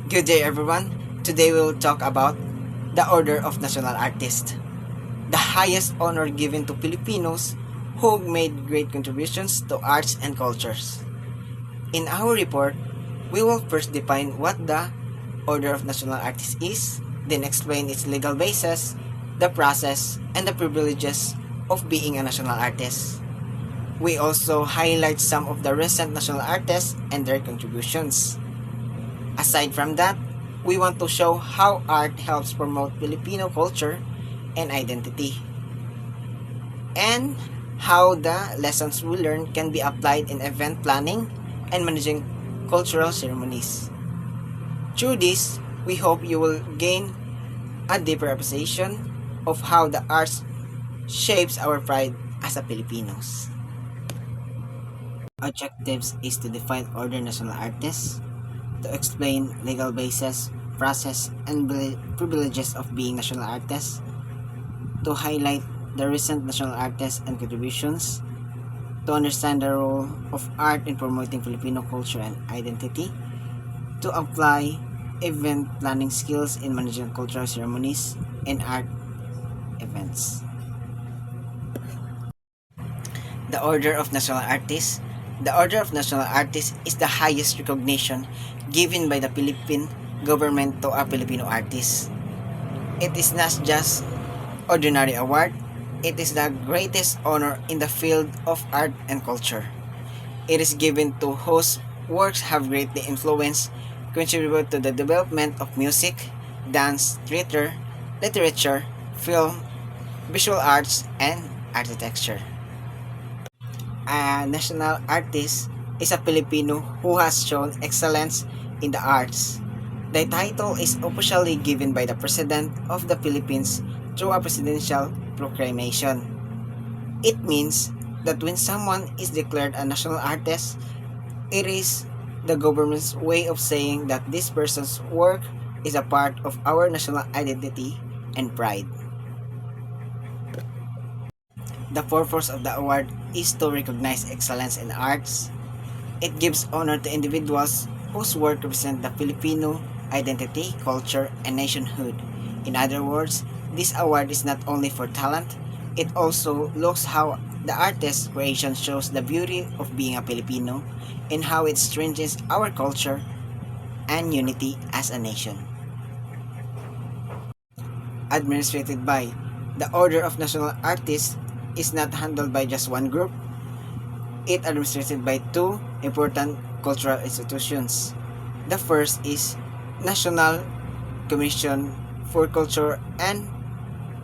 Good day, everyone. Today we will talk about the Order of National Artists, the highest honor given to Filipinos who made great contributions to arts and cultures. In our report, we will first define what the Order of National Artists is, then explain its legal basis, the process, and the privileges of being a national artist. We also highlight some of the recent national artists and their contributions. Aside from that, we want to show how art helps promote Filipino culture and identity, and how the lessons we learn can be applied in event planning and managing cultural ceremonies. Through this, we hope you will gain a deeper appreciation of how the arts shapes our pride as a Filipinos. Objectives is to define order national artists, to explain legal basis, process, and privileges of being national artists, to highlight the recent national artists and contributions, to understand the role of art in promoting Filipino culture and identity, to apply event planning skills in managing cultural ceremonies and art events. The Order of National Artists. The Order of National Artists is the highest recognition given by the Philippine government to a Filipino artist. It is not just ordinary award, it is the greatest honor in the field of art and culture. It is given to whose works have greatly influenced, contributed to the development of music, dance, theater, literature, film, visual arts, and architecture. A national artist is a Filipino who has shown excellence in the arts. The title is officially given by the President of the Philippines through a presidential proclamation. It means that when someone is declared a national artist, it is the government's way of saying that this person's work is a part of our national identity and pride. The purpose of the award is to recognize excellence in arts. It gives honor to individuals whose work represent the Filipino identity, culture, and nationhood. In other words, this award is not only for talent, it also looks how the artist's creation shows the beauty of being a Filipino and how it strengthens our culture and unity as a nation. Administrated by the Order of National Artists is not handled by just one group. It administered by two important cultural institutions. The first is National Commission for Culture and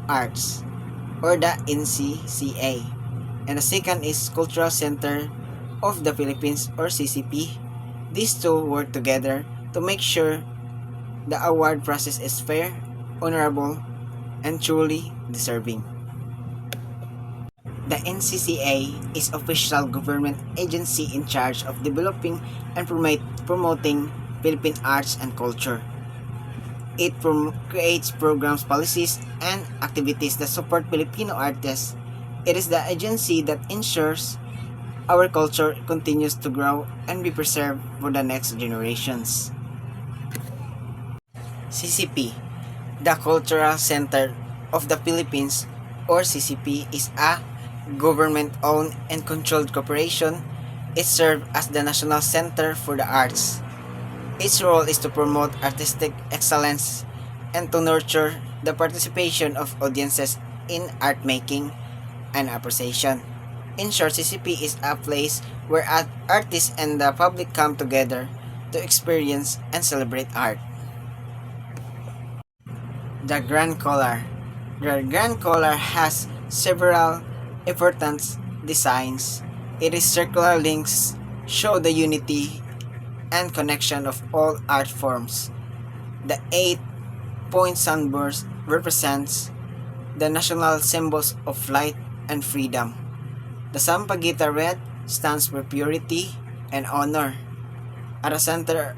Arts, or the NCCA, and the second is Cultural Center of the Philippines, or CCP. These two work together to make sure the award process is fair, honorable, and truly deserving. The NCCA is official government agency in charge of developing and promoting Philippine arts and culture. It creates programs, policies, and activities that support Filipino artists. It is the agency that ensures our culture continues to grow and be preserved for the next generations. CCP, the Cultural Center of the Philippines, or CCP, is a government-owned and controlled corporation. It serves as the national center for the arts. Its role is to promote artistic excellence and to nurture the participation of audiences in art making and appreciation. In short, CCP is a place where artists and the public come together to experience and celebrate art. The Grand Collar. The Grand Collar has several important designs. It is circular links show the unity and connection of all art forms. The 8-point sunburst represents the national symbols of light and freedom. The Sampaguita red stands for purity and honor. At the center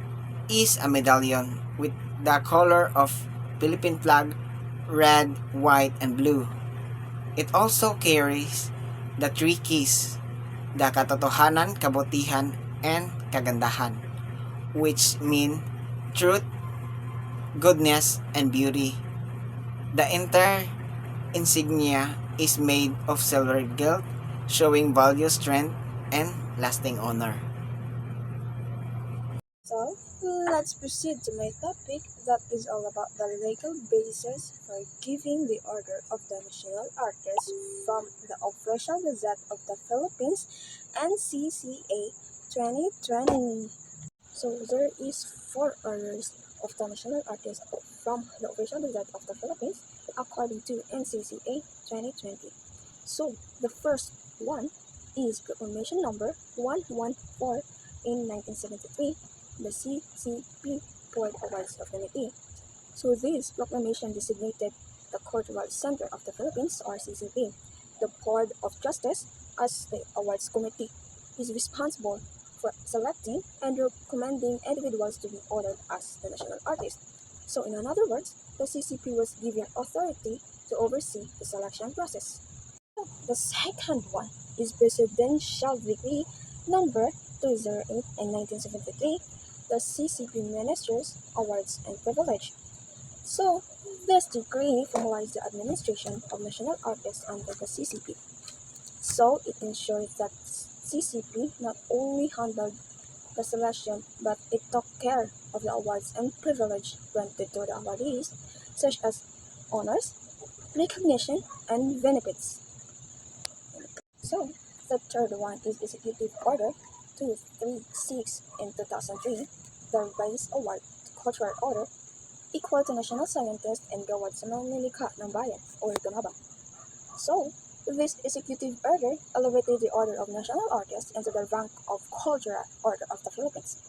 is a medallion with the color of Philippine flag, red, white, and blue. It also carries the three keys, the katotohanan, kabutihan, and kagandahan, which mean truth, goodness, and beauty. The entire insignia is made of silver gilt, showing value, strength, and lasting honor. So, let's proceed to my topic that is all about the legal basis for giving the Order of the National Artist from the Official Gazette of the Philippines, NCCA 2020. So there is four orders of the national artist from the official gazette of the Philippines according to NCCA 2020. So the first one is proclamation number 114 in 1973, the CCP Board Awards of Committee. So this proclamation designated the Cultural Center of the Philippines, or CCP. The Board of Justice, as the awards committee, is responsible for selecting and recommending individuals to be honored as the national artist. So in other words, the CCP was given authority to oversee the selection process. The second one is Presidential Decree number 208 in 1973, the CCP Ministers Awards and Privilege. So, this decree formalized the administration of national artists under the CCP. So, it ensures that CCP not only handled the selection, but it took care of the awards and privilege granted to the awardees, such as honors, recognition, and benefits. So, the third one is Executive Order 236 in 2003, the Rice Award Cultural Order equal to national scientist and gawad sa manlilikha ng bayan or ganaba. So, this executive order elevated the Order of National Artists into the rank of Cultural Order of the Philippines.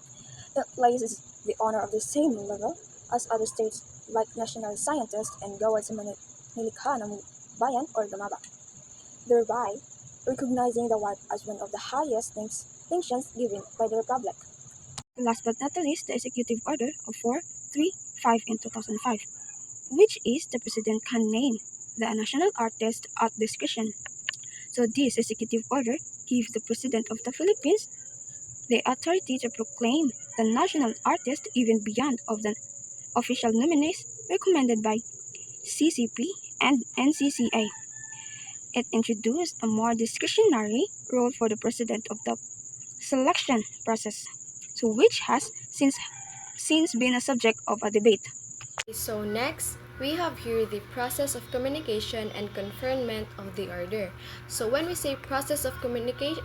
It places the honor of the same level as other states like national scientist and gawad sa manlilikha ng bayan or ganaba, thereby recognizing the award as one of the highest distinctions given by the Republic. Last but not the least, the Executive Order of 435 in 2005, which is the President can name the national artist at discretion. So this executive order gives the President of the Philippines the authority to proclaim the national artist even beyond of the official nominees recommended by CCP and NCCA. It introduced a more discretionary role for the President of the selection process, so which has since been a subject of a debate. So next, we have here the process of communication and conferment of the order. So when we say process of communication,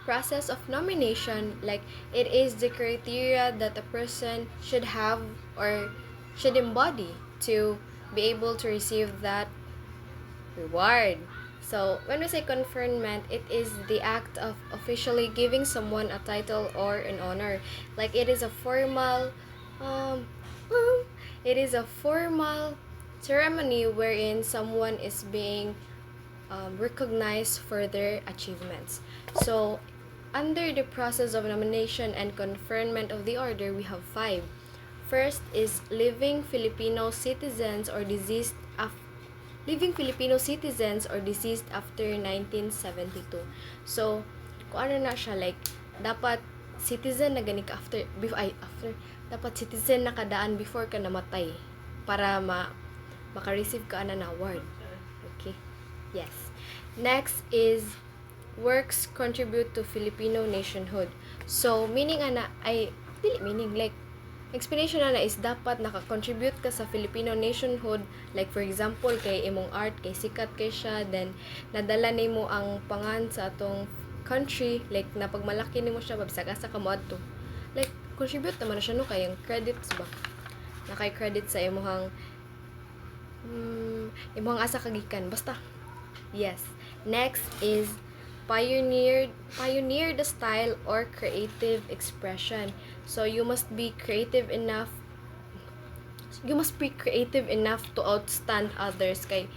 process of nomination, like it is the criteria that a person should have or should embody to be able to receive that reward. So, when we say conferment, it is the act of officially giving someone a title or an honor. Like it is a formal, um, it is a formal ceremony wherein someone is being recognized for their achievements. So, under the process of nomination and conferment of the order, we have five. First is living Filipino citizens or deceased after 1972. So, kung ano na siya, like, dapat citizen na gani ka dapat citizen na kadaan before ka namatay para maka-receive ka na award. Okay? Yes. Next is works contribute to Filipino nationhood. So, meaning like, explanation na is dapat naka-contribute ka sa Filipino nationhood, like for example kay imong art kay sikat kay siya, then nadala nimo ang pangan sa atong country, like napagmalaki nimo siya babisa ka sa kamoadto, like contribute naman na siya no kay ang credits ba nakay credit sa imong asa kagikan basta. Yes. Next is pioneer the style or creative expression. So you must be creative enough to outstand others, kay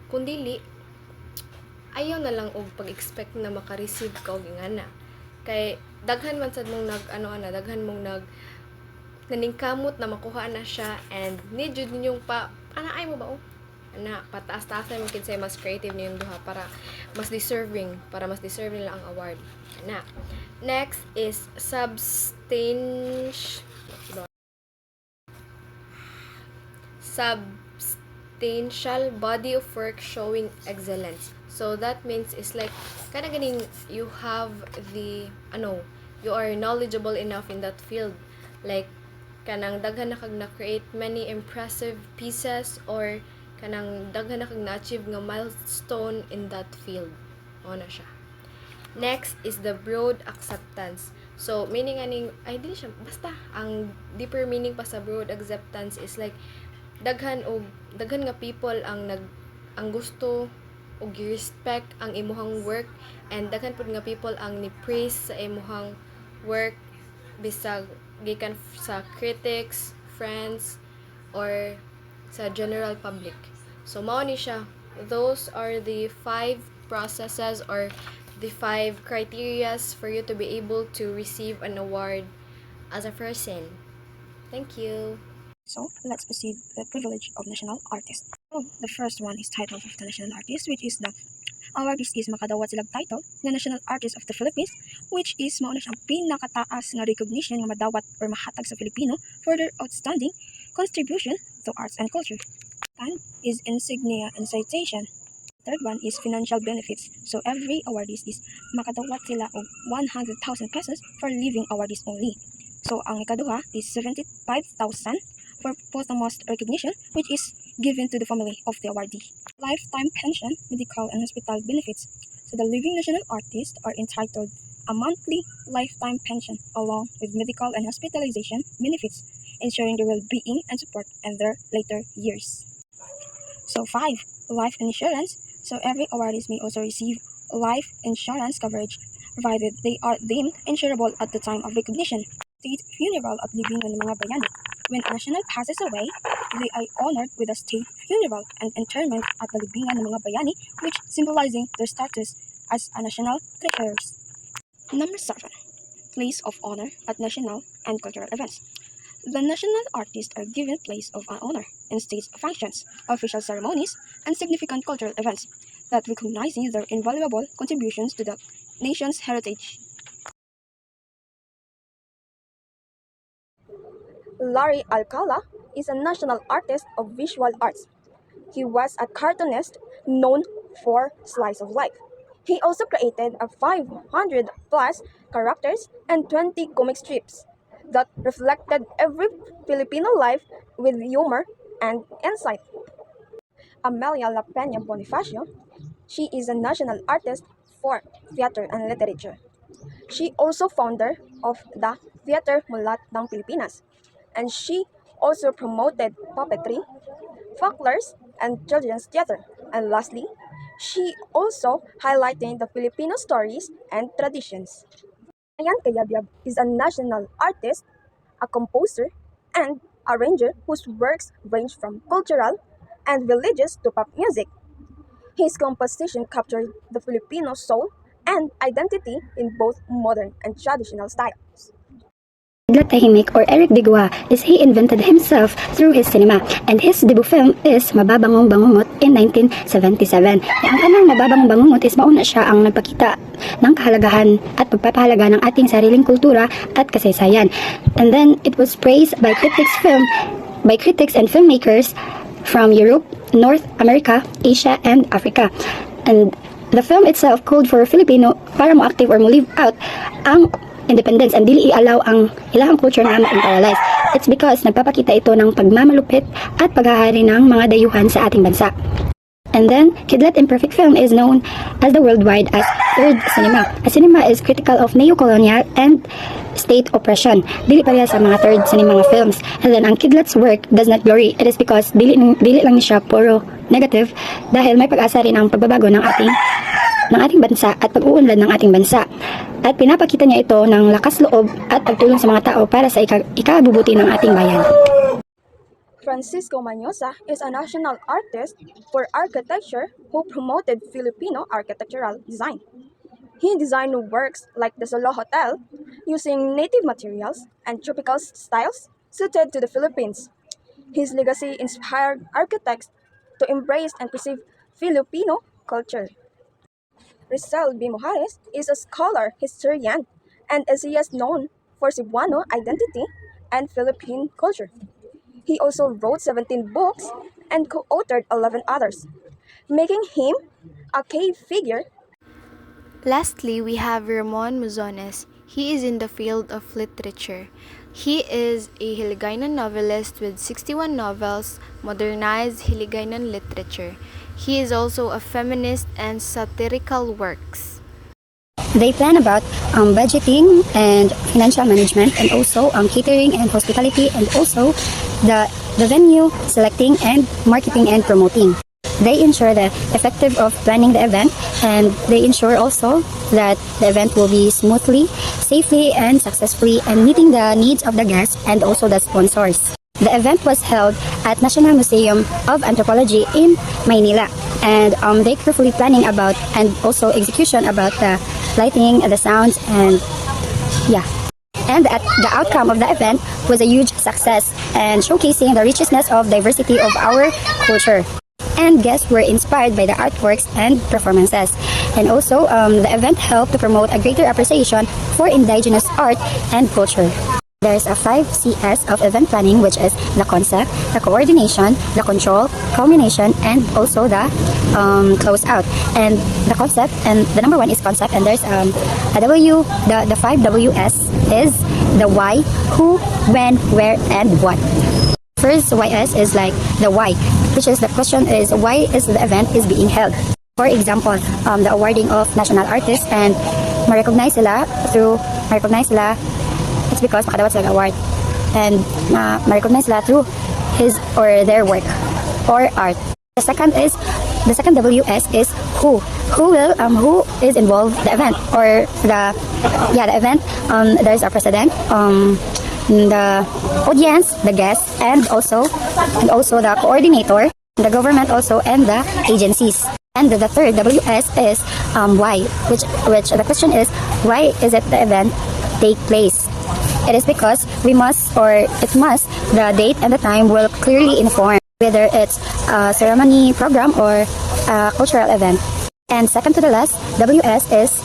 kung dili ayaw na lang og pag-expect na maka-receive ka og ingana, kay daghan man sad mong daghan mong naningkamot na makuha na siya, and need jud ninyong ay mo ba pataas-taas na yung kinsay mas creative niyong duha para mas deserving nila ang award na. Next is substantial body of work showing excellence. So that means it's like kana ganing you have the you are knowledgeable enough in that field, like kanang daghan na kag na-create many impressive pieces, or kanang daghan na kag na-achieve nga milestone in that field. O na siya. Next is the broad acceptance. So, meaning aning, ay di siya, basta, ang deeper meaning pa sa broad acceptance is like, daghan nga people ang gusto og respect ang imuhang work, and daghan pud nga people ang ni praise sa imuhang work, bisag gikan sa critics, friends, or sa general public. So mao ni siya. Those are the 5 processes or the 5 criterias for you to be able to receive an award as a person. Thank you. So let's proceed with the privilege of national artist. So the first one is title of the national artist, which is the awardist is makadawat silang title nga National Artist of the Philippines, which is mao na siyang pinakataas nga recognition nga madawat or mahatag sa Filipino for their outstanding contribution to arts and culture. Second is insignia and citation. Third one is financial benefits. So every awardist is makadawat sila og 100,000 pesos for living awardees only. So ang ikaduha is 75,000 for posthumous recognition, which is given to the family of the awardee. Lifetime pension, medical and hospital benefits. So the living national artists are entitled a monthly lifetime pension along with medical and hospitalization benefits, ensuring their well-being and support in their later years. So 5. Life insurance. So every awardee may also receive life insurance coverage provided they are deemed insurable at the time of recognition. State funeral at libingan ng mga bayani. When a national passes away, they are honored with a state funeral and interment at the libingan ng mga bayani, which symbolizing their status as a national treasures. Number 7. Place of honor at national and cultural events. The national artists are given place of honor in state functions, official ceremonies, and significant cultural events that recognizing their invaluable contributions to the nation's heritage. Larry Alcala is a national artist of visual arts. He was a cartoonist known for Slice of Life. He also created a 500 plus characters and 20 comic strips that reflected every Filipino life with humor and insight. Amelia La Peña Bonifacio, she is a national artist for theater and literature. She also founder of the Theater Mulat ng Pilipinas, and she also promoted puppetry, folklores, and children's theater. And lastly, she also highlighted the Filipino stories and traditions. Ayan Kayabyab is a national artist, a composer, and arranger whose works range from cultural and religious to pop music. His composition captured the Filipino soul and identity in both modern and traditional styles. Kidlat Tahimik or Eric Digwa is he invented himself through his cinema, and his debut film is Mababangong Bangungot in 1977. Ang kanang Mababangong Bangungot is mauna siya ang nagpakita ng kahalagahan at pagpapahalaga ng ating sariling kultura at kasaysayan. And then it was praised by critics and filmmakers from Europe, North America, Asia, and Africa. And the film itself called for Filipino para mo-active or mo-live out ang independence and dili i-allow ang ilang culture na ma-imperialize. It's because nagpapakita ito ng pagmamalupit at paghahari ng mga dayuhan sa ating bansa. And then, Kidlat Imperfect Film is known as the worldwide as third cinema. A cinema is critical of neo-colonial and state oppression. Dili pareha sa mga third cinema mga films. And then, ang Kidlat's work does not glory. It is because dili lang siya puro negative dahil may pag-asa rin ang pagbabago ng ating bansa at pag-uunlad ng ating bansa. At pinapakita niya ito ng lakas loob at pagtulong sa mga tao para sa ikabubuti ng ating bayan. Francisco Mañosa is a national artist for architecture who promoted Filipino architectural design. He designed works like the Solo Hotel using native materials and tropical styles suited to the Philippines. His legacy inspired architects to embrace and preserve Filipino culture. Rizal B. Mojares is a scholar, historian, and essayist known for Cebuano identity and Philippine culture. He also wrote 17 books and co-authored 11 others, making him a key figure. Lastly, we have Ramon Muzones. He is in the field of literature. He is a Hiligaynon novelist with 61 novels, modernized Hiligaynon literature. He is also a feminist and satirical works. They plan about budgeting and financial management, and also catering and hospitality, and also the venue selecting and marketing and promoting. They ensure the effective of planning the event, and they ensure also that the event will be smoothly, safely, and successfully, and meeting the needs of the guests and also the sponsors. The event was held at National Museum of Anthropology in Maynila, and they carefully planning about and also execution about the lighting, the sounds, and yeah. And the outcome of the event was a huge success and showcasing the richness of diversity of our culture. And guests were inspired by the artworks and performances. And also, the event helped to promote a greater appreciation for indigenous art and culture. There's a 5 Cs of event planning, which is the concept, the coordination, the control, culmination, and also the close out. And the concept, and the number 1 is concept, and there's a W, the 5 Ws is the why, who, when, where, and what. First YS is like the why, which is the question is why is the event is being held. For example, the awarding of national artists, and ma-recognize sila it's because makadawat sila award, and ma-recognize sila through his or their work or art. The second WS is who is involved the event or the event. There's a president, the audience, the guests, and also the coordinator, the government also, and the agencies. And the third WS is why, which the question is why is it the event take place? It is because the date and the time will clearly inform whether it's a ceremony, program, or a cultural event. And second to the last, WS is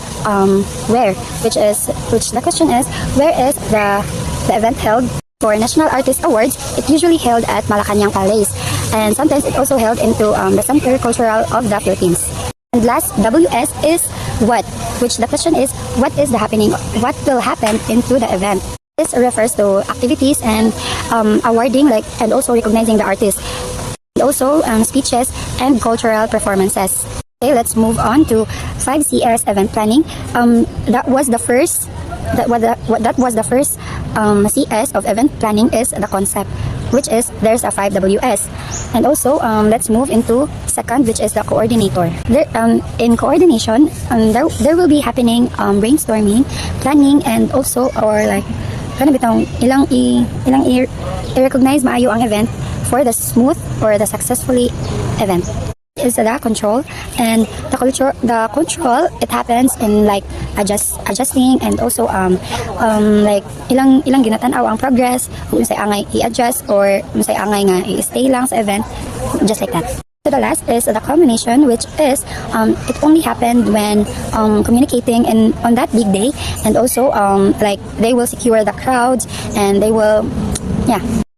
where, which the question is where is the event held. For National Artist Awards, it usually held at Malacanang Palace, and sometimes it also held into the Center Cultural of the Philippines. And last, WS is what, which the question is what will happen into the event. This refers to activities and awarding, and also recognizing the artist, and also speeches and cultural performances. Okay, let's move on to 5 CS event planning. That was the first CS of event planning is the concept, which is there's a 5 Ws. And also let's move into second, which is the coordinator. In coordination, there will be happening brainstorming, planning, and also ilang i-recognize maayo ang event for the smooth or the successfully event. Is the control, and the control it happens in adjusting, and also ilang ginatanaw ang progress, kung unsay angay i-adjust or unsay angay nga i-stay lang sa event, just like that. So the last is the culmination, which is it only happened when communicating on that big day, and also they will secure the crowds, and they will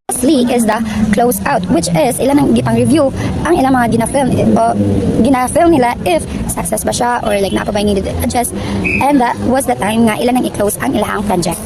Lastly is the close out, which is ilan ang gipang review ang ilang mga gina-film nila if success ba siya or napabay needed adjust, and that was the time nga ilan ang i-close ang ilang project.